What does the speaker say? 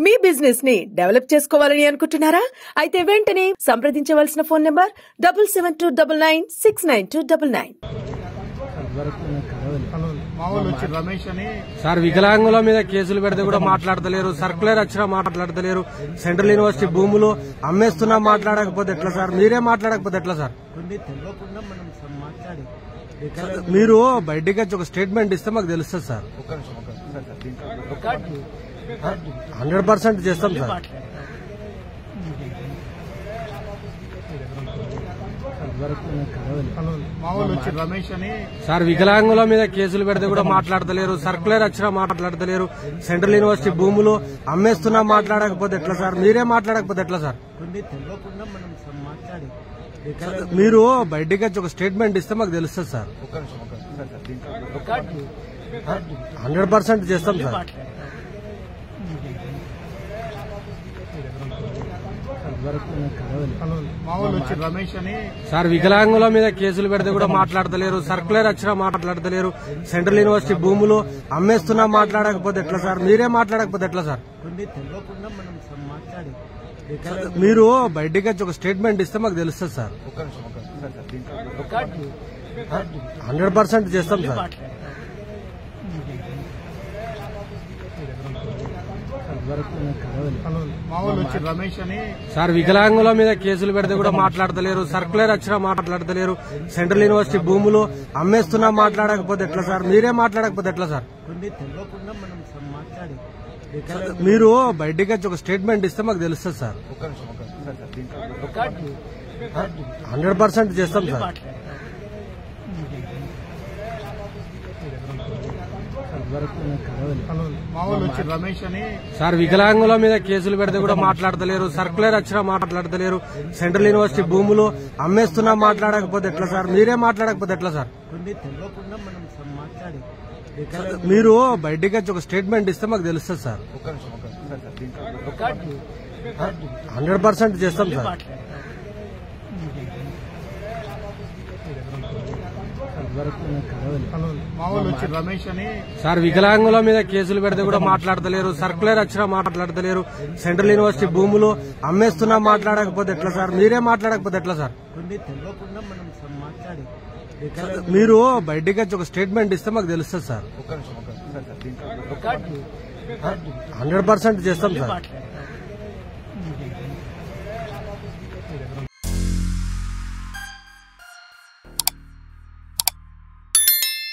మీ business ని develop చేసుకోవాలని అనుకుంటున్నారా? అయితే వెంటనే సంప్రదించవలసిన ఫోన్ నంబర్ 7729969299. సార్ వికలాంగుల మీద కేసులు పెడితే కూడా మాట్లాడతలేరు, సర్కులర్ వచ్చినా మాట్లాడతలేరు, సెంట్రల్ యూనివర్సిటీ భూములు అమ్మేస్తున్నా మాట్లాడకపోతే ఎట్లా సార్? మీరే మాట్లాడకపోతే ఎట్లా సార్? మీరు బయటికి వచ్చి ఒక స్టేట్మెంట్ ఇస్తే మాకు తెలుస్తుంది సార్. 100% చేస్తాం సార్. సార్ వికలాంగుల మీద కేసులు పెడితే కూడా మాట్లాడతలేరు, సర్కులర్ వచ్చినా మాట్లాడతలేరు, సెంట్రల్ యూనివర్సిటీ భూములు అమ్మేస్తున్నా మాట్లాడకపోతే ఎట్లా సార్? మీరే మాట్లాడకపోతే ఎట్లా సార్? మీరు బయటికి వచ్చి ఒక స్టేట్మెంట్ ఇస్తే మాకు తెలుస్తుంది సార్. 100% చేస్తాం సార్. సార్ వికలాంగుల మీద కేసులు పెడితే కూడా మాట్లాడతలేరు, సర్కులర్ వచ్చినా మాట్లాడతలేరు, సెంట్రల్ యూనివర్సిటీ భూములు అమ్మేస్తున్నా మాట్లాడకపోతే ఎట్లా సార్? మీరే మాట్లాడకపోతే ఎట్లా సార్? మీరు బయటికి వచ్చి ఒక స్టేట్మెంట్ ఇస్తే మాకు తెలుస్తుంది సార్. 100% చేస్తాం సార్. సార్ వికలాంగుల మీద కేసులు పెడితే కూడా మాట్లాడతలేరు, సర్కులర్ వచ్చినా మాట్లాడతలేరు, సెంట్రల్ యూనివర్సిటీ భూములు అమ్మేస్తున్నా మాట్లాడకపోతే ఎట్లా సార్? మీరే మాట్లాడకపోతే ఎట్లా సార్? మీరు బయటికి వచ్చి ఒక స్టేట్మెంట్ ఇస్తే మాకు తెలుస్తుంది సార్. 100% చేస్తాం సార్. సార్ వికలాంగుల మీద కేసులు పెడితే కూడా మాట్లాడతలేరు, సర్కులర్ వచ్చినా మాట్లాడతలేరు, సెంట్రల్ యూనివర్సిటీ భూములు అమ్మేస్తున్నా మాట్లాడకపోతే ఎట్లా సార్? మీరే మాట్లాడకపోతే ఎట్లా సార్? మీరు బయటికి వచ్చి ఒక స్టేట్మెంట్ ఇస్తే మాకు తెలుస్తుంది సార్. 100% చేస్తాం సార్. సార్ వికలాంగుల మీద కేసులు పెడితే కూడా మాట్లాడతలేరు, సర్కులర్ వచ్చినా మాట్లాడతలేరు, సెంట్రల్ యూనివర్సిటీ భూములు అమ్మేస్తున్నా మాట్లాడకపోతే ఎట్లా సార్? మీరే మాట్లాడకపోతే ఎట్లా సార్? మీరు బయటికి వచ్చి ఒక స్టేట్మెంట్ ఇస్తే మాకు తెలుస్తుంది సార్. 100% చేస్తాం సార్.